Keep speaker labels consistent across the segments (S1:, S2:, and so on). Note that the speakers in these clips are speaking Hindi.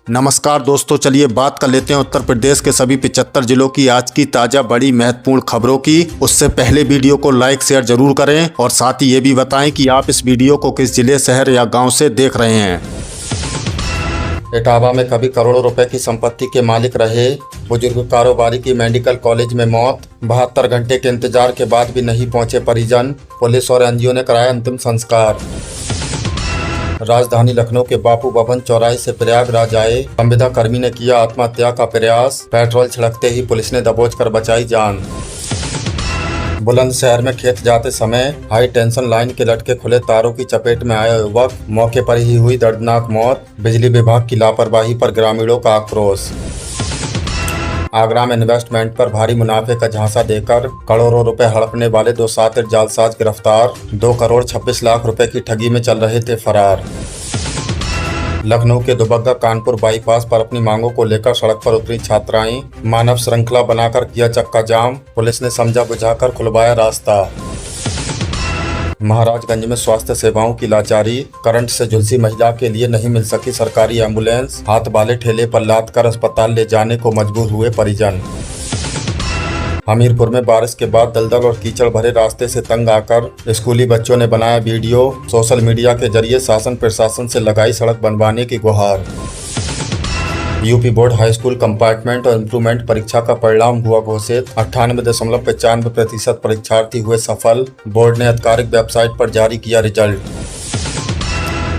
S1: नमस्कार दोस्तों, चलिए बात कर लेते हैं उत्तर प्रदेश के सभी 75 जिलों की आज की ताजा बड़ी महत्वपूर्ण खबरों की। उससे पहले वीडियो को लाइक शेयर जरूर करें और साथ ही ये भी बताएं कि आप इस वीडियो को किस जिले, शहर या गांव से देख रहे हैं।
S2: इटावा में कभी करोड़ों रुपए की संपत्ति के मालिक रहे बुजुर्ग कारोबारी की मेडिकल कॉलेज में मौत। 72 घंटे के इंतजार के बाद भी नहीं पहुंचे परिजन। पुलिस और एनजीओ ने कराया अंतिम संस्कार। राजधानी लखनऊ के बापू भवन चौराहे से प्रयागराज आए संविदा कर्मी ने किया आत्महत्या का प्रयास। पेट्रोल छिड़कते ही पुलिस ने दबोच कर बचाई जान। बुलंदशहर में खेत जाते समय हाई टेंशन लाइन के लटके खुले तारों की चपेट में आया युवक, मौके पर ही हुई दर्दनाक मौत। बिजली विभाग की लापरवाही पर ग्रामीणों का आक्रोश। आगरा में इन्वेस्टमेंट पर भारी मुनाफे का झांसा देकर करोड़ों रुपए हड़पने वाले 2 शातिर जालसाज गिरफ्तार। 2 करोड़ 26 लाख रुपए की ठगी में चल रहे थे फरार। लखनऊ के दुबग्गा कानपुर बाईपास पर अपनी मांगों को लेकर सड़क पर उतरी छात्राएं। मानव श्रृंखला बनाकर किया चक्का जाम। पुलिस ने समझा बुझाकर खुलवाया रास्ता। महाराजगंज में स्वास्थ्य सेवाओं की लाचारी। करंट से झुलसी महिला के लिए नहीं मिल सकी सरकारी एम्बुलेंस। हाथ वाले ठेले पर लाद कर अस्पताल ले जाने को मजबूर हुए परिजन। हमीरपुर में बारिश के बाद दलदल और कीचड़ भरे रास्ते से तंग आकर स्कूली बच्चों ने बनाया वीडियो। सोशल मीडिया के जरिए शासन प्रशासन से लगाई सड़क बनवाने की गुहार। UP board high school compartment और इम्प्रूवमेंट परीक्षा का परिणाम हुआ घोषित। 98.95% परीक्षार्थी हुए सफल। बोर्ड ने आधिकारिक वेबसाइट पर जारी किया रिजल्ट।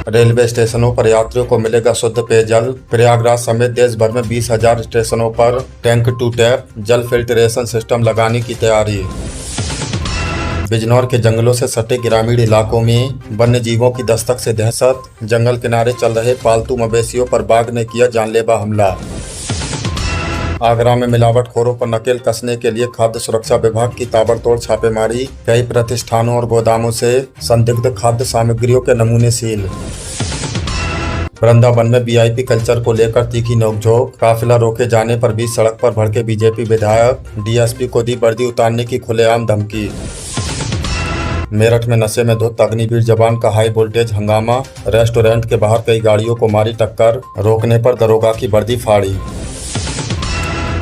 S2: रेलवे स्टेशनों पर यात्रियों को मिलेगा शुद्ध पेयजल। प्रयागराज समेत देश भर में 20,000 स्टेशनों पर टैंक टू टैप जल फिल्ट्रेशन सिस्टम लगाने की तैयारी। बिजनौर के जंगलों से सटे ग्रामीण इलाकों में वन्य जीवों की दस्तक से दहशत। जंगल किनारे चल रहे पालतू मवेशियों पर बाघ ने किया जानलेवा हमला। आगरा में मिलावटखोरों पर नकेल कसने के लिए खाद्य सुरक्षा विभाग की ताबड़तोड़ छापेमारी। कई प्रतिष्ठानों और गोदामों से संदिग्ध खाद्य सामग्रियों के नमूने सील। वृंदावन में वीआईपी कल्चर को लेकर तीखी नोकझोंक। काफिला रोके जाने पर बीच सड़क पर भड़के बीजेपी विधायक। डीएसपी को दी वर्दी उतारने की खुलेआम धमकी। मेरठ में नशे में धुत अग्निवीर जवान का हाई वोल्टेज हंगामा। रेस्टोरेंट के बाहर कई गाड़ियों को मारी टक्कर। रोकने पर दरोगा की वर्दी फाड़ी।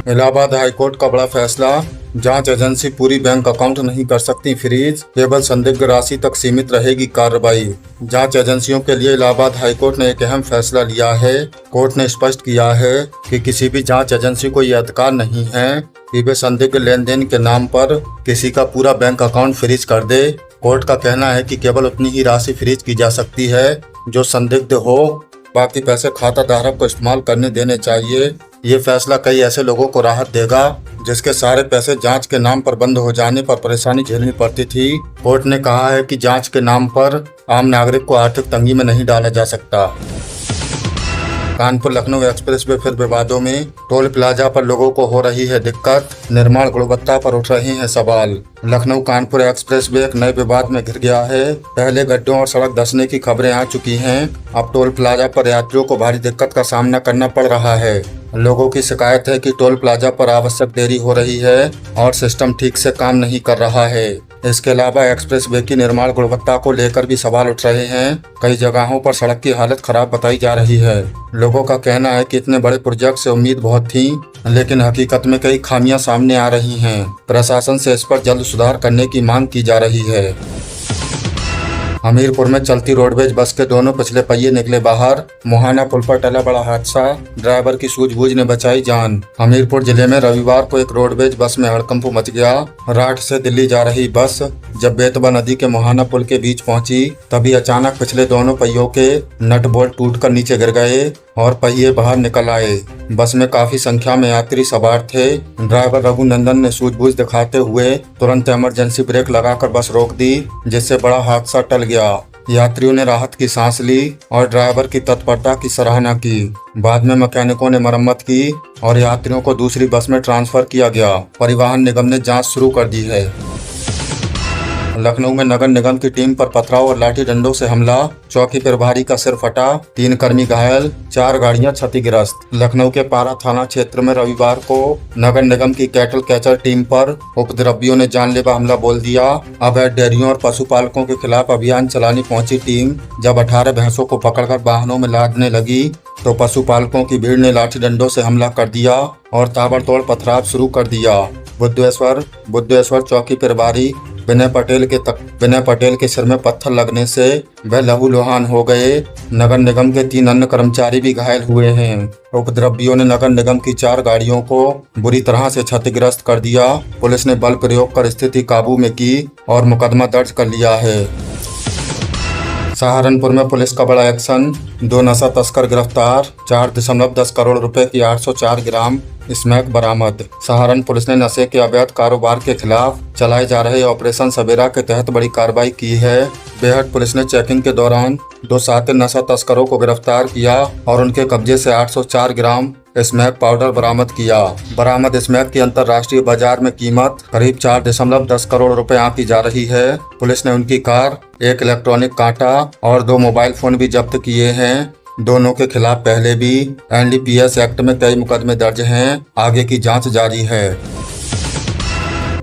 S2: इलाहाबाद हाईकोर्ट का बड़ा फैसला। जांच एजेंसी पूरी बैंक अकाउंट नहीं कर सकती फ्रीज। केवल संदिग्ध राशि तक सीमित रहेगी कार्रवाई। जांच एजेंसियों के लिए इलाहाबाद हाईकोर्ट ने एक अहम फैसला लिया है। कोर्ट ने स्पष्ट किया है कि किसी भी जांच एजेंसी को यह अधिकार नहीं है कि वे संदिग्ध लेन देन के नाम पर किसी का पूरा बैंक अकाउंट फ्रीज कर दे। कोर्ट का कहना है कि केवल उतनी ही राशि फ्रीज की जा सकती है जो संदिग्ध हो। बाकी पैसे खाता धारक को इस्तेमाल करने देने चाहिए। ये फैसला कई ऐसे लोगों को राहत देगा जिसके सारे पैसे जांच के नाम पर बंद हो जाने पर परेशानी झेलनी पड़ती थी। कोर्ट ने कहा है कि जांच के नाम पर आम नागरिक को आर्थिक तंगी में नहीं डाला जा सकता। कानपुर लखनऊ एक्सप्रेस वे फिर विवादों में। टोल प्लाजा पर लोगों को हो रही है दिक्कत। निर्माण गुणवत्ता पर उठ रहे हैं सवाल। लखनऊ कानपुर एक्सप्रेस वे एक नए विवाद में घिर गया है। पहले गड्ढों और सड़क धंसने की खबरें आ चुकी हैं। अब टोल प्लाजा पर यात्रियों को भारी दिक्कत का सामना करना पड़ रहा है। लोगों की शिकायत है कि टोल प्लाजा पर आवश्यक देरी हो रही है और सिस्टम ठीक से काम नहीं कर रहा है। इसके अलावा एक्सप्रेस वे की निर्माण गुणवत्ता को लेकर भी सवाल उठ रहे हैं। कई जगहों पर सड़क की हालत खराब बताई जा रही है। लोगों का कहना है कि इतने बड़े प्रोजेक्ट से उम्मीद बहुत थी, लेकिन हकीकत में कई खामियां सामने आ रही हैं। प्रशासन से इस पर जल्द सुधार करने की मांग की जा रही है। हमीरपुर में चलती रोडवेज बस के दोनों पिछले पहिए निकले बाहर। मोहाना पुल पर टला बड़ा हादसा। ड्राइवर की सूझबूझ ने बचाई जान। हमीरपुर जिले में रविवार को एक रोडवेज बस में हड़कंप मच गया। राठ से दिल्ली जा रही बस जब बेतवा नदी के मोहाना पुल के बीच पहुंची तभी अचानक पिछले दोनों पहियों के नट बोल्ट टूटकर नीचे गिर गए और पहिए बाहर निकल आए। बस में काफी संख्या में यात्री सवार थे। ड्राइवर रघुनंदन ने सूझबूझ दिखाते हुए तुरंत इमरजेंसी ब्रेक लगाकर बस रोक दी, जिससे बड़ा हादसा टल गया। यात्रियों ने राहत की सांस ली और ड्राइवर की तत्परता की सराहना की। बाद में मैकेनिकों ने मरम्मत की और यात्रियों को दूसरी बस में ट्रांसफर किया गया। परिवहन निगम ने जांच शुरू कर दी है। लखनऊ में नगर निगम की टीम पर पथराव और लाठी डंडों से हमला, चौकी प्रभारी का सिर फटा, 3 कर्मी घायल, 4 गाड़ियां क्षतिग्रस्त। लखनऊ के पारा थाना क्षेत्र में रविवार को नगर निगम की कैटल कैचर टीम पर उपद्रवियों ने जानलेवा हमला बोल दिया। अवैध डेयरियों और पशुपालकों के खिलाफ अभियान चलाने पहुंची टीम जब 18 भैंसों को पकड़कर वाहनों में लादने लगी तो पशुपालकों की भीड़ ने लाठी डंडों से हमला कर दिया और ताबड़तोड़ पथराव शुरू कर दिया। बुद्धेश्वर चौकी प्रभारी विनय पटेल के सिर में पत्थर लगने से वह लहूलुहान हो गए। नगर निगम के 3 अन्य कर्मचारी भी घायल हुए हैं। उपद्रवियों ने नगर निगम की 4 गाड़ियों को बुरी तरह से क्षतिग्रस्त कर दिया। पुलिस ने बल प्रयोग कर स्थिति काबू में की और मुकदमा दर्ज कर लिया है। सहारनपुर में पुलिस का बड़ा एक्शन, 2 नशा तस्कर गिरफ्तार, 4.10 करोड़ रुपए की 804 ग्राम स्मैक बरामद। सहारन पुलिस ने नशे के अवैध कारोबार के खिलाफ चलाए जा रहे ऑपरेशन सवेरा के तहत बड़ी कार्रवाई की है। बेहट पुलिस ने चेकिंग के दौरान 2 शातिर नशा तस्करों को गिरफ्तार किया और उनके कब्जे से 804 ग्राम स्मैक पाउडर बरामद किया। बरामद स्मैक की अंतर्राष्ट्रीय बाजार में कीमत करीब 4.10 करोड़ रुपए आंकी जा रही है। पुलिस ने उनकी कार, 1 इलेक्ट्रॉनिक कांटा और 2 मोबाइल फोन भी जब्त किए हैं। दोनों के खिलाफ पहले भी NDPS एक्ट में कई मुकदमे दर्ज हैं। आगे की जांच जारी है।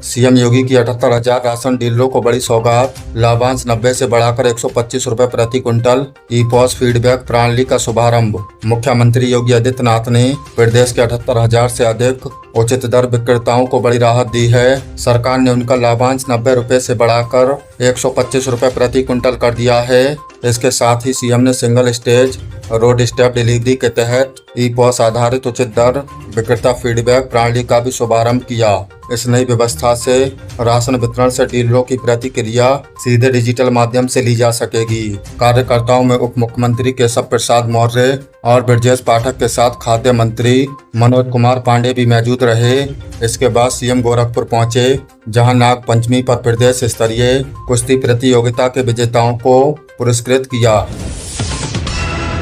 S2: सीएम योगी की 78,000 राशन डीलरों को बड़ी सौगात, लाभांश 90 से बढ़ाकर 125 रुपए प्रति क्विंटल, ई-पॉस फीडबैक प्रणाली का शुभारंभ। मुख्यमंत्री योगी आदित्यनाथ ने प्रदेश के 78,000 से अधिक उचित दर विक्रेताओं को बड़ी राहत दी है। सरकार ने उनका लाभांश 90 रुपए से बढ़ाकर 125 रुपए प्रति क्विंटल कर दिया है। इसके साथ ही सीएम ने single stage road step delivery के तहत ई-पॉस आधारित उचित दर विक्रेता फीडबैक प्रणाली का भी शुभारंभ किया। इस नई व्यवस्था से राशन वितरण से डीलरों की प्रतिक्रिया सीधे डिजिटल माध्यम से ली जा सकेगी। कार्यकर्ताओं में उप मुख्यमंत्री केशव प्रसाद मौर्य और ब्रजेश पाठक के साथ खाद्य मंत्री मनोज कुमार पांडे भी मौजूद रहे। इसके बाद सीएम गोरखपुर पहुंचे, जहां नाग पंचमी पर प्रदेश स्तरीय कुश्ती प्रतियोगिता के विजेताओं को पुरस्कृत किया।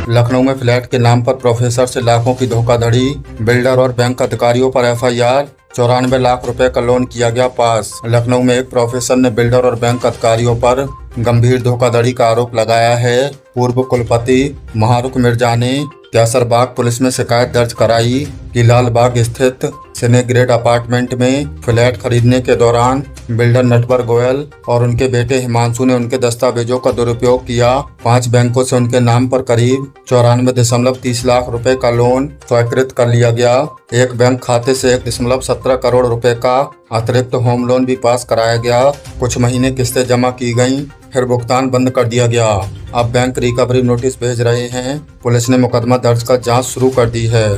S2: लखनऊ में फ्लैट के नाम पर प्रोफेसर से लाखों की धोखाधड़ी, बिल्डर और बैंक अधिकारियों पर FIR, 94 लाख रुपए का लोन किया गया पास। लखनऊ में एक प्रोफेसर ने बिल्डर और बैंक अधिकारियों पर गंभीर धोखाधड़ी का आरोप लगाया है। पूर्व कुलपति महारुख मिर्जा ने कैसरबाग पुलिस में शिकायत दर्ज कराई कि लालबाग स्थित सिनेग्रेड अपार्टमेंट में फ्लैट खरीदने के दौरान बिल्डर नटवर गोयल और उनके बेटे हिमांशु ने उनके दस्तावेजों का दुरुपयोग किया। 5 बैंकों से उनके नाम पर करीब 94.30 लाख रुपए का लोन स्वीकृत कर लिया गया। एक बैंक खाते से 1.17 करोड़ रुपए का अतिरिक्त होम लोन भी पास कराया गया। कुछ महीने किस्तें जमा की गईं, फिर भुगतान बंद कर दिया गया। अब बैंक रिकवरी नोटिस भेज रहे हैं। पुलिस ने मुकदमा दर्ज कर जांच शुरू कर दी है।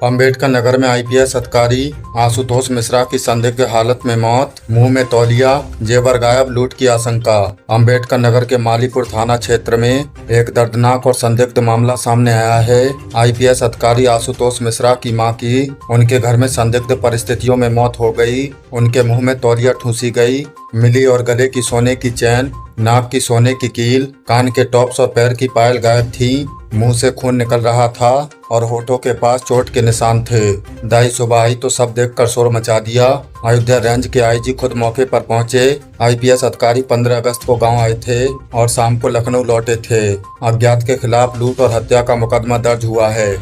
S2: अम्बेडकर नगर में IPS अधिकारी आशुतोष मिश्रा की संदिग्ध हालत में मौत, मुंह में तौलिया, जेवर गायब, लूट की आशंका। अम्बेडकर नगर के मालीपुर थाना क्षेत्र में एक दर्दनाक और संदिग्ध मामला सामने आया है। IPS अधिकारी आशुतोष मिश्रा की मां की उनके घर में संदिग्ध परिस्थितियों में मौत हो गई। उनके मुंह में तौलिया ठूंसी गई, मिली और गले की सोने की चैन, नाक की सोने की कील, कान के टॉप्स और पैर की पायल गायब थी। मुंह से खून निकल रहा था और होठों के पास चोट के निशान थे। दाई सुबह आई तो सब देखकर शोर मचा दिया। अयोध्या रेंज के IG खुद मौके पर पहुंचे। IPS अधिकारी 15 अगस्त को गांव आए थे और शाम को लखनऊ लौटे थे। अज्ञात के खिलाफ लूट और हत्या का मुकदमा दर्ज हुआ है।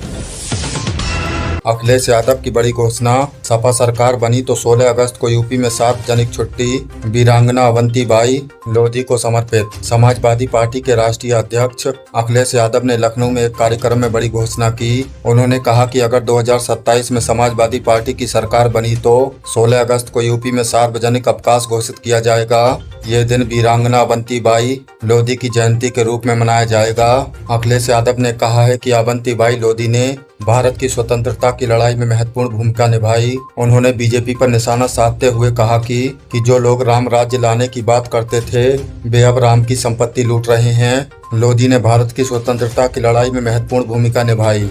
S2: अखिलेश यादव की बड़ी घोषणा, सपा सरकार बनी तो 16 अगस्त को यूपी में सार्वजनिक छुट्टी, वीरांगना अवंतीबाई लोधी को समर्पित। समाजवादी पार्टी के राष्ट्रीय अध्यक्ष अखिलेश यादव ने लखनऊ में एक कार्यक्रम में बड़ी घोषणा की। उन्होंने कहा कि अगर 2027 में समाजवादी पार्टी की सरकार बनी तो 16 अगस्त को यूपी में सार्वजनिक अवकाश घोषित किया जाएगा। ये दिन वीरांगना अवंतीबाई लोधी की जयंती के रूप में मनाया जाएगा। अखिलेश यादव ने कहा है कि अवंतीबाई लोधी ने भारत की स्वतंत्रता की लड़ाई में महत्वपूर्ण भूमिका निभाई। उन्होंने बीजेपी पर निशाना साधते हुए कहा कि जो लोग राम राज्य लाने की बात करते थे वे अब राम की संपत्ति लूट रहे हैं। लोधी ने भारत की स्वतंत्रता की लड़ाई में महत्वपूर्ण भूमिका निभाई।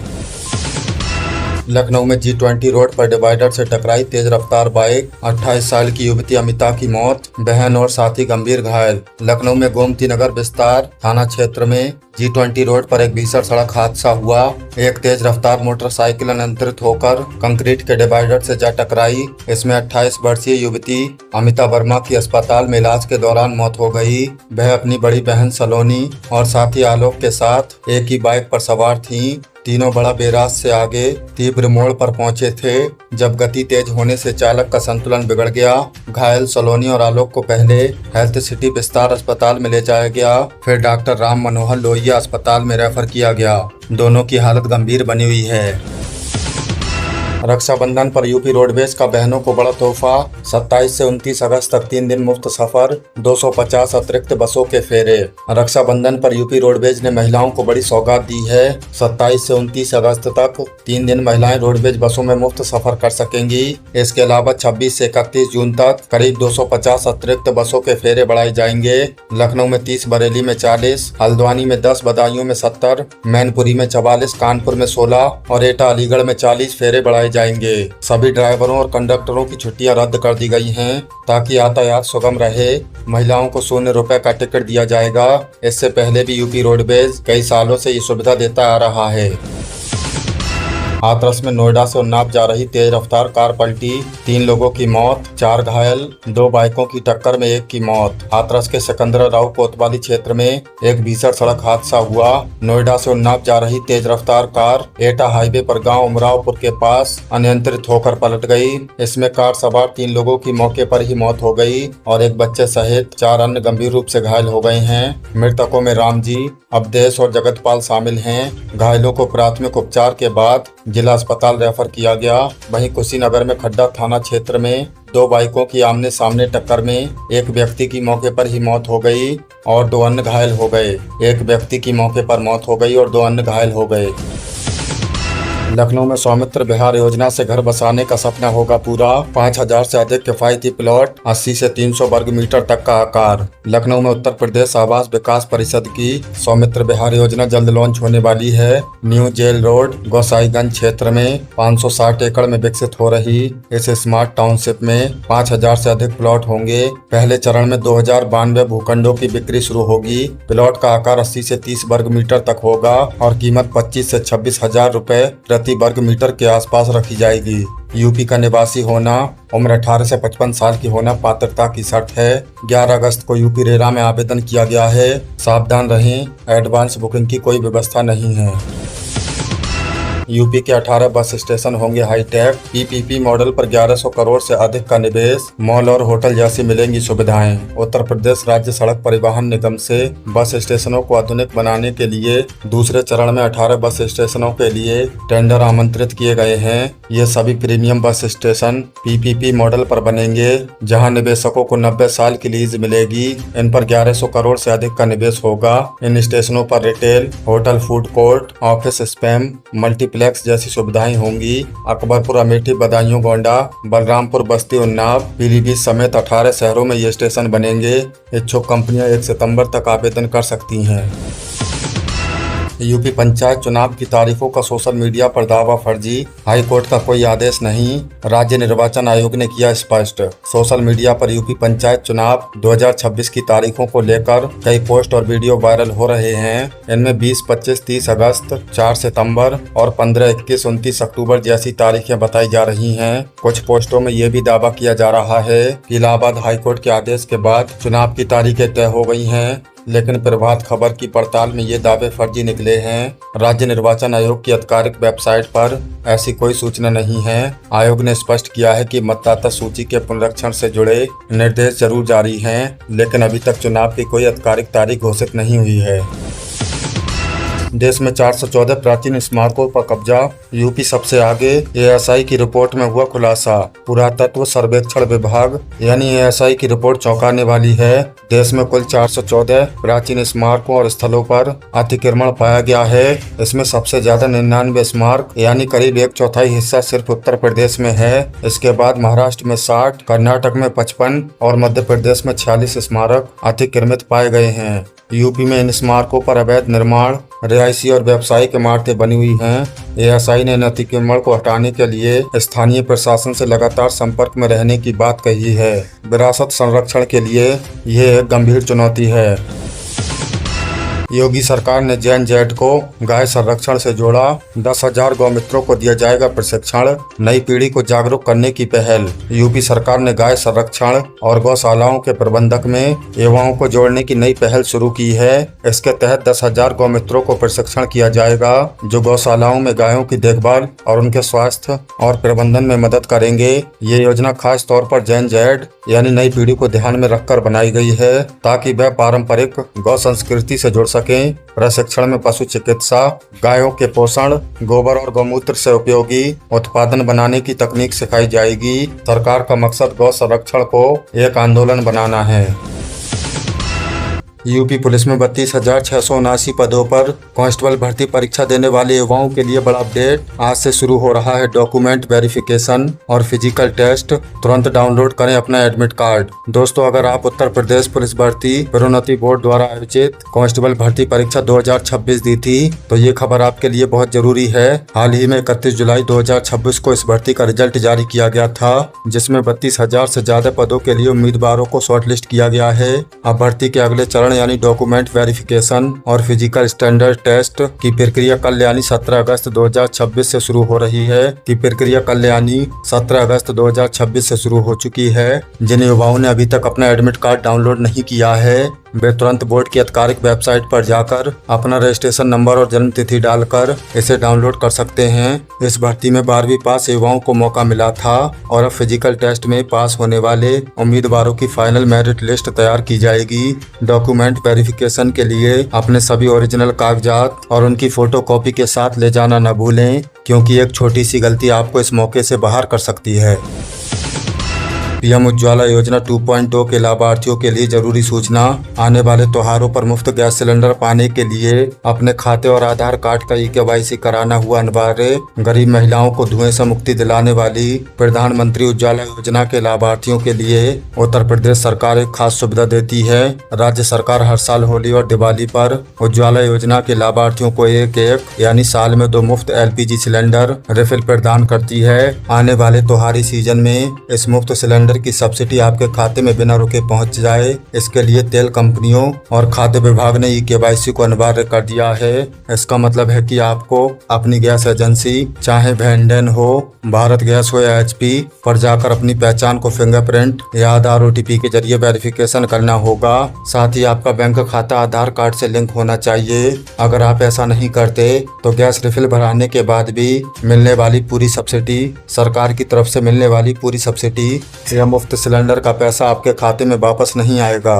S2: लखनऊ में G20 रोड पर डिवाइडर से टकराई तेज रफ्तार बाइक, 28 साल की युवती अमिता की मौत, बहन और साथी गंभीर घायल। लखनऊ में गोमती नगर विस्तार थाना क्षेत्र में G20 रोड पर एक भीषण सड़क हादसा हुआ। एक तेज रफ्तार मोटरसाइकिल अनियंत्रित होकर कंक्रीट के डिवाइडर से जा टकराई। इसमें 28 वर्षीय युवती अमिता वर्मा की अस्पताल में इलाज के दौरान मौत हो गई। वह अपनी बड़ी बहन सलोनी और साथी आलोक के साथ एक ही बाइक पर सवार थीं। तीनों बड़ा बेराज से आगे तीव्र मोड़ पर पहुंचे थे, जब गति तेज होने से चालक का संतुलन बिगड़ गया। घायल सलोनी और आलोक को पहले हेल्थ सिटी विस्तार अस्पताल में ले जाया गया, फिर डॉक्टर राम मनोहर लोहिया अस्पताल में रेफर किया गया। दोनों की हालत गंभीर बनी हुई है। रक्षाबंधन पर यूपी रोडवेज का बहनों को बड़ा तोहफा, 27 से 29 अगस्त तक 3 दिन मुफ्त सफर, 250 अतिरिक्त बसों के फेरे। रक्षाबंधन पर यूपी रोडवेज ने महिलाओं को बड़ी सौगात दी है। 27 से 29 अगस्त तक 3 दिन महिलाएं रोडवेज बसों में मुफ्त सफर कर सकेंगी। इसके अलावा 26 से 31 जून तक करीब 250 अतिरिक्त बसों के फेरे बढ़ाए जाएंगे। लखनऊ में 30, बरेली में 40, हल्द्वानी में 10, बदायूं में 70, मैनपुरी में 44, कानपुर में 16 और एटा अलीगढ़ में 40 फेरे बढ़ाए जाएंगे। सभी ड्राइवरों और कंडक्टरों की छुट्टियां रद्द कर दी गई हैं ताकि यातायात सुगम रहे। महिलाओं को ₹0 का टिकट दिया जाएगा। इससे पहले भी यूपी रोडवेज कई सालों से ये सुविधा देता आ रहा है। हाथरस में नोएडा से उन्नाव जा रही तेज रफ्तार कार पलटी, 3 लोगों की मौत, 4 घायल, 2 बाइकों की टक्कर में 1 की मौत। हाथरस के सिकंदराव कोतवाली क्षेत्र में एक भीषण सड़क हादसा हुआ। नोएडा से उन्नाव जा रही तेज रफ्तार कार एटा हाईवे पर गांव उमरावपुर के पास अनियंत्रित होकर पलट गई। इसमें कार सवार 3 लोगों की मौके पर ही मौत हो गई और एक बच्चे सहित 4 अन्य गंभीर रूप से घायल हो गए हैं। मृतकों में रामजी, अवधेश और जगतपाल शामिल हैं। घायलों को प्राथमिक उपचार के बाद जिला अस्पताल रेफर किया गया। वहीं कुशीनगर में खड्डा थाना क्षेत्र में 2 बाइकों की आमने सामने टक्कर में एक व्यक्ति की मौके पर ही मौत हो गई और 2 अन्य घायल हो गए। एक व्यक्ति की मौके पर मौत हो गई और 2 अन्य घायल हो गए। लखनऊ में सौमित्र विहार योजना से घर बसाने का सपना होगा पूरा। 5000 से अधिक किफायती प्लॉट, 80 से 300 वर्ग मीटर तक का आकार। लखनऊ में उत्तर प्रदेश आवास विकास परिषद की सौमित्र विहार योजना जल्द लॉन्च होने वाली है। न्यू जेल रोड गोसाईगंज क्षेत्र में 560 एकड़ में विकसित हो रही इस स्मार्ट टाउनशिप में 5000 से अधिक प्लॉट होंगे। पहले चरण में 2092 भूखंडों की बिक्री शुरू होगी। प्लॉट का आकार 80 से 30 वर्ग मीटर तक होगा और कीमत 25 से 26 हजार रुपए प्रति वर्ग मीटर के आसपास रखी जाएगी। यूपी का निवासी होना, उम्र 18 से 55 साल की होना पात्रता की शर्त है। 11 अगस्त को यूपी रेरा में आवेदन किया गया है। सावधान रहें, एडवांस बुकिंग की कोई व्यवस्था नहीं है। यूपी के 18 बस स्टेशन होंगे हाईटेक। पीपीपी मॉडल पर 1100 करोड़ से अधिक का निवेश। मॉल और होटल जैसी मिलेंगी सुविधाएं। उत्तर प्रदेश राज्य सड़क परिवहन निगम से बस स्टेशनों को आधुनिक बनाने के लिए दूसरे चरण में 18 बस स्टेशनों के लिए टेंडर आमंत्रित किए गए हैं। ये सभी premium bus station PPP model पर बनेंगे, जहां निवेशकों को 90 साल की लीज मिलेगी। इन पर 1100 करोड़ से अधिक का निवेश होगा। इन स्टेशनों पर retail, hotel, food court, office spam, multiplex जैसी सुविधाएं होंगी। अकबरपुर, अमेठी, बदायूं, गोंडा, बलरामपुर, बस्ती, उन्नाव, पीलीभीत समेत 18 शहरों में ये स्टेशन बनेंगे। इच्छुक कंपनियां 1 सितंबर तक आवेदन कर सकती हैं। यूपी पंचायत चुनाव की तारीखों का सोशल मीडिया पर दावा फर्जी। हाईकोर्ट का कोई आदेश नहीं, राज्य निर्वाचन आयोग ने किया स्पष्ट। सोशल मीडिया पर यूपी पंचायत चुनाव 2026 की तारीखों को लेकर कई पोस्ट और वीडियो वायरल हो रहे हैं। इनमें 20, 25, 30 अगस्त, 4 सितंबर और 15, 21, 29 अक्टूबर जैसी तारीखें बताई जा रही हैं। कुछ पोस्टों में ये भी दावा किया जा रहा है कि इलाहाबाद हाईकोर्ट के आदेश के बाद चुनाव की तारीखें तय हो गई हैं, लेकिन प्रभात खबर की पड़ताल में ये दावे फर्जी निकले हैं। राज्य निर्वाचन आयोग की आधिकारिक वेबसाइट पर ऐसी कोई सूचना नहीं है। आयोग ने स्पष्ट किया है कि मतदाता सूची के पुनरीक्षण से जुड़े निर्देश जरूर जारी हैं, लेकिन अभी तक चुनाव की कोई आधिकारिक तारीख घोषित नहीं हुई है। देश में 414 प्राचीन स्मारकों पर कब्जा, यूपी सबसे आगे। एएसआई की रिपोर्ट में हुआ खुलासा। पुरातत्व सर्वेक्षण विभाग यानी एएसआई की रिपोर्ट चौंकाने वाली है। देश में कुल 414 प्राचीन स्मारकों और स्थलों पर अतिक्रमण पाया गया है। इसमें सबसे ज्यादा 99 स्मारक यानी करीब 1/4 हिस्सा सिर्फ उत्तर प्रदेश में है। इसके बाद महाराष्ट्र में 60, कर्नाटक में 55 और मध्य प्रदेश में 46 स्मारक अतिक्रमित पाए गए हैं। यूपी में इन स्मारकों पर अवैध निर्माण, रिहायशी और व्यावसायिक इमारतें बनी हुई हैं। एएसआई ने इन अतिक्रमण को हटाने के लिए स्थानीय प्रशासन से लगातार संपर्क में रहने की बात कही है। विरासत संरक्षण के लिए यह एक गंभीर चुनौती है। योगी सरकार ने जेन-जेड को गाय संरक्षण से जोड़ा। 10,000 गौमित्रों को दिया जाएगा प्रशिक्षण। नई पीढ़ी को जागरूक करने की पहल। यूपी सरकार ने गाय संरक्षण और गौशालाओं के प्रबंधक में युवाओं को जोड़ने की नई पहल शुरू की है। इसके तहत 10,000 गौमित्रों को प्रशिक्षण किया जाएगा जो गौशालाओं में गायों की देखभाल और उनके स्वास्थ्य और प्रबंधन में मदद करेंगे। ये योजना खास तौर पर जेन-जेड यानी नई पीढ़ी को ध्यान में रखकर बनाई गई है ताकि वह पारंपरिक गौ संस्कृति से जुड़ सके। प्रशिक्षण में पशु चिकित्सा, गायों के पोषण, गोबर और गौमूत्र से उपयोगी उत्पादन बनाने की तकनीक सिखाई जाएगी। सरकार का मकसद गौ संरक्षण को एक आंदोलन बनाना है। यूपी पुलिस में 32,679 पदों पर कांस्टेबल भर्ती परीक्षा देने वाले युवाओं के लिए बड़ा अपडेट। आज से शुरू हो रहा है डॉक्यूमेंट वेरिफिकेशन और फिजिकल टेस्ट। तुरंत डाउनलोड करें अपना एडमिट कार्ड। दोस्तों, अगर आप उत्तर प्रदेश पुलिस भर्ती प्रोन्नति बोर्ड द्वारा आयोजित कांस्टेबल भर्ती परीक्षा 2026 दी थी तो ये खबर आपके लिए बहुत जरूरी है। हाल ही में 31 जुलाई 2026 को इस भर्ती का रिजल्ट जारी किया गया था, जिसमें 32,000 से ज्यादा पदों के लिए उम्मीदवारों को शॉर्टलिस्ट किया गया है। अब भर्ती के अगले चरण यानी डॉक्यूमेंट वेरिफिकेशन और फिजिकल स्टैंडर्ड टेस्ट की प्रक्रिया कल यानी 17 अगस्त 2026 से शुरू हो रही है। यानी 17 अगस्त 2026 से शुरू हो चुकी है। जिन युवाओं ने अभी तक अपना एडमिट कार्ड डाउनलोड नहीं किया है वे तुरंत बोर्ड की आधिकारिक वेबसाइट पर जाकर अपना रजिस्ट्रेशन नंबर और जन्म तिथि डालकर इसे डाउनलोड कर सकते हैं। इस भर्ती में 12वीं पास युवाओं को मौका मिला था और अब फिजिकल टेस्ट में पास होने वाले उम्मीदवारों की फाइनल मेरिट लिस्ट तैयार की जाएगी। डॉक्यूमेंट वेरिफिकेशन के लिए अपने सभी ओरिजिनल कागजात और उनकी फोटोकॉपी के साथ ले जाना न भूलें, क्योंकि एक छोटी सी गलती आपको इस मौके से बाहर कर सकती है। पीएम उज्ज्वला योजना 2.0 के लाभार्थियों के लिए जरूरी सूचना। आने वाले त्योहारों पर मुफ्त गैस सिलेंडर पाने के लिए अपने खाते और आधार कार्ड का KYC कराना हुआ अनिवार्य। गरीब महिलाओं को धुएं से मुक्ति दिलाने वाली प्रधानमंत्री उज्ज्वला योजना के लाभार्थियों के लिए उत्तर प्रदेश सरकार एक खास सुविधा देती है। राज्य सरकार हर साल होली और दिवाली पर उज्ज्वला योजना के लाभार्थियों को एक यानी साल में 2 मुफ्त LPG सिलेंडर रिफिल प्रदान करती है। आने वाले त्योहारी सीजन में इस मुफ्त सिलेंडर की सब्सिडी आपके खाते में बिना रुके पहुंच जाए, इसके लिए तेल कंपनियों और खाद्य विभाग ने KYC को अनिवार्य कर दिया है। इसका मतलब है कि आपको अपनी गैस एजेंसी चाहे वेंडेन हो, भारत गैस हो या HP पर जाकर अपनी पहचान को फिंगरप्रिंट या आधार OTP के जरिए वेरिफिकेशन करना होगा। साथ ही आपका बैंक खाता आधार कार्ड से लिंक होना चाहिए। अगर आप ऐसा नहीं करते तो गैस रिफिल भराने के बाद भी मिलने वाली पूरी सब्सिडी, सरकार की तरफ से मिलने वाली पूरी सब्सिडी या मुफ्त सिलेंडर का पैसा आपके खाते में वापस नहीं आएगा।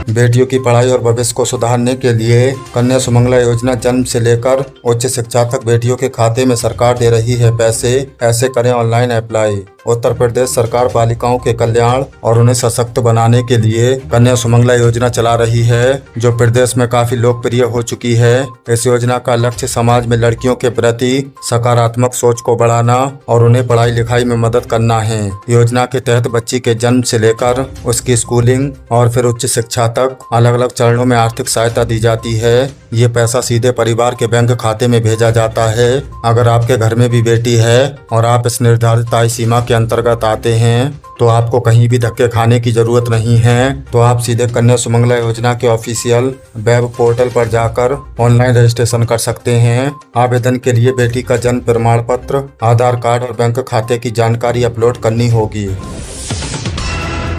S2: बेटियों की पढ़ाई और भविष्य को सुधारने के लिए कन्या सुमंगला योजना जन्म से लेकर उच्च शिक्षा तक बेटियों के खाते में सरकार दे रही है पैसे। ऐसे करें ऑनलाइन अप्लाई। उत्तर प्रदेश सरकार बालिकाओं के कल्याण और उन्हें सशक्त बनाने के लिए कन्या सुमंगला योजना चला रही है, जो प्रदेश में काफी लोकप्रिय हो चुकी है। इस योजना का लक्ष्य समाज में लड़कियों के प्रति सकारात्मक सोच को बढ़ाना और उन्हें पढ़ाई लिखाई में मदद करना है। योजना के तहत बच्ची के जन्म से लेकर उसकी स्कूलिंग और फिर उच्च शिक्षा तक अलग अलग चरणों में आर्थिक सहायता दी जाती है। ये पैसा सीधे परिवार के बैंक खाते में भेजा जाता है। अगर आपके घर में भी बेटी है और आप इस निर्धारित आय सीमा के अंतर्गत आते हैं तो आपको कहीं भी धक्के खाने की जरूरत नहीं है। तो आप सीधे कन्या सुमंगला योजना के ऑफिशियल वेब पोर्टल पर जाकर ऑनलाइन रजिस्ट्रेशन कर सकते हैं। आवेदन के लिए बेटी का जन्म प्रमाण पत्र, आधार कार्ड और बैंक खाते की जानकारी अपलोड करनी होगी।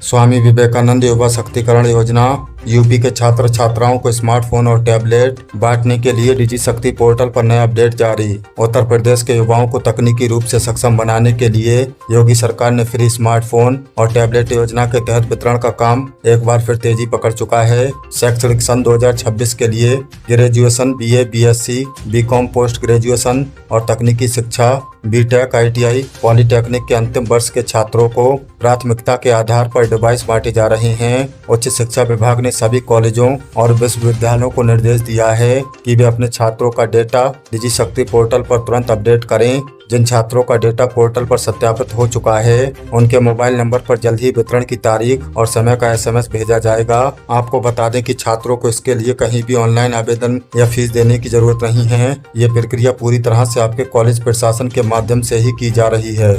S2: स्वामी विवेकानंद युवा शक्तिकरण योजना। यूपी के छात्र छात्राओं को स्मार्टफोन और टैबलेट बांटने के लिए डिजी शक्ति पोर्टल पर नया अपडेट जारी। उत्तर प्रदेश के युवाओं को तकनीकी रूप से सक्षम बनाने के लिए योगी सरकार ने फ्री स्मार्टफोन और टैबलेट योजना के तहत वितरण का काम एक बार फिर तेजी पकड़ चुका है। शैक्षणिक सन 2026 के लिए graduation, BA, BSc, BCom, post graduation और तकनीकी शिक्षा बीटेक, ITI, पॉलिटेक्निक के अंतिम वर्ष के छात्रों को प्राथमिकता के आधार पर डिवाइस बांटे जा रहे हैं। उच्च शिक्षा विभाग ने सभी कॉलेजों और विश्वविद्यालयों को निर्देश दिया है कि वे अपने छात्रों का डेटा डिजी शक्ति पोर्टल पर तुरंत अपडेट करें। जिन छात्रों का डेटा पोर्टल पर सत्यापित हो चुका है, उनके मोबाइल नंबर पर जल्द ही वितरण की तारीख और समय का SMS भेजा जाएगा। आपको बता दें कि छात्रों को इसके लिए कहीं भी ऑनलाइन आवेदन या फीस देने की जरूरत नहीं है। ये प्रक्रिया पूरी तरह से आपके कॉलेज प्रशासन के माध्यम से ही की जा रही है।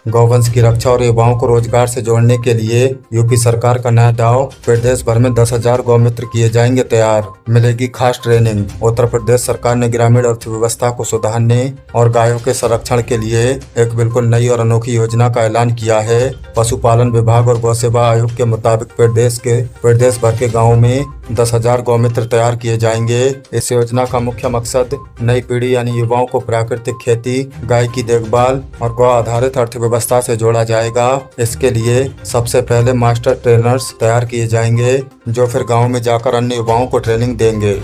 S2: गौवंश की रक्षा और युवाओं को रोजगार से जोड़ने के लिए यूपी सरकार का नया दाव। प्रदेश भर में 10,000 गौमित्र किए जाएंगे तैयार, मिलेगी खास ट्रेनिंग। उत्तर प्रदेश सरकार ने ग्रामीण अर्थव्यवस्था को सुधारने और गायों के संरक्षण के लिए एक बिल्कुल नई और अनोखी योजना का ऐलान किया है। पशुपालन विभाग और गौ सेवा आयोग के मुताबिक प्रदेश भर के गाँव में 10,000 गौमित्र तैयार किए जाएंगे। इस योजना का मुख्य मकसद नई पीढ़ी यानी युवाओं को प्राकृतिक खेती, गाय की देखभाल और गौ आधारित अर्थव्यवस्था से जोड़ा जाएगा। इसके लिए सबसे पहले मास्टर ट्रेनर्स तैयार किए जाएंगे, जो फिर गाँव में जाकर अन्य युवाओं को ट्रेनिंग देंगे।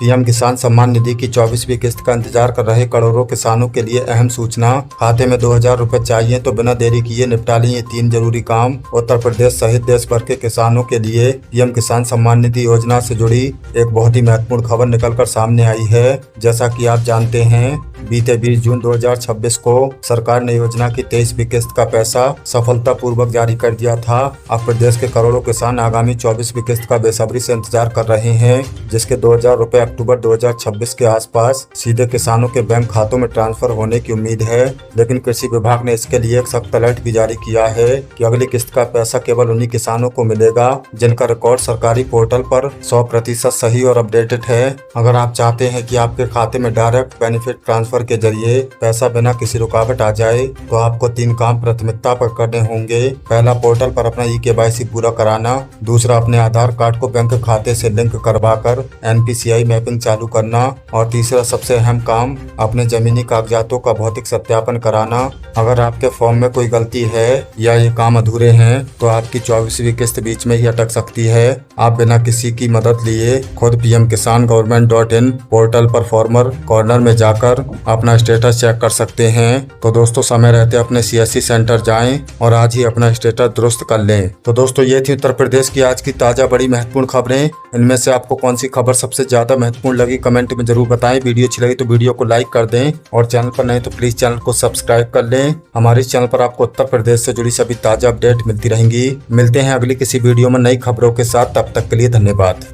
S2: PM किसान सम्मान निधि की 24वीं किस्त का इंतजार कर रहे करोड़ों किसानों के लिए अहम सूचना। खाते में 2,000 रुपए चाहिए तो बिना देरी किए निपटा लें ये 3 जरूरी काम। उत्तर प्रदेश सहित देश भर के किसानों के लिए PM किसान सम्मान निधि योजना से जुड़ी एक बहुत ही महत्वपूर्ण खबर निकलकर सामने आई है। जैसा कि आप जानते हैं, बीते 20 जून 2026 को सरकार ने योजना की 23वीं किस्त का पैसा सफलतापूर्वक जारी कर दिया था। अब प्रदेश के करोड़ों किसान आगामी 24वीं किस्त का बेसब्री से इंतजार कर रहे हैं, जिसके 2,000 रुपए अक्टूबर 2026 के आसपास सीधे किसानों के बैंक खातों में ट्रांसफर होने की उम्मीद है। लेकिन कृषि विभाग ने इसके लिए एक सख्त अलर्ट भी जारी किया है कि अगली किस्त का पैसा केवल उन्हीं किसानों को मिलेगा जिनका रिकॉर्ड सरकारी पोर्टल पर 100% सही और अपडेटेड है। अगर आप चाहते हैं कि आपके खाते में डायरेक्ट बेनिफिट ट्रांसफर के जरिए पैसा बिना किसी रुकावट आ जाए, तो आपको 3 काम प्राथमिकता पर करने होंगे। पहला, पोर्टल पर अपना eKYC पूरा कराना। दूसरा, अपने आधार कार्ड को बैंक खाते से लिंक करवाकर NPCI मैपिंग चालू करना। और तीसरा सबसे अहम काम, अपने जमीनी कागजातों का भौतिक सत्यापन कराना। अगर आपके फॉर्म में कोई गलती है या ये काम अधूरे हैं, तो आपकी 24वीं किस्त बीच में ही अटक सकती है। आप बिना किसी की मदद लिए खुद pmkisan.gov.in पोर्टल पर फॉर्मर कॉर्नर में जाकर अपना स्टेटस चेक कर सकते हैं। तो दोस्तों, समय रहते अपने CSC सेंटर जाएं और आज ही अपना स्टेटस दुरुस्त कर लें। तो दोस्तों, ये थी उत्तर प्रदेश की आज की ताजा बड़ी महत्वपूर्ण खबरें। इनमें से आपको कौन सी खबर सबसे ज्यादा महत्वपूर्ण लगी, कमेंट में जरूर बताएं। वीडियो अच्छी लगी तो वीडियो को लाइक कर दें और चैनल पर नए तो प्लीज चैनल को सब्सक्राइब कर लें। हमारे इस चैनल पर आपको उत्तर प्रदेश से जुड़ी सभी ताजा अपडेट मिलती रहेंगी। मिलते हैं अगली किसी वीडियो में नई खबरों के साथ। तब तक के लिए धन्यवाद।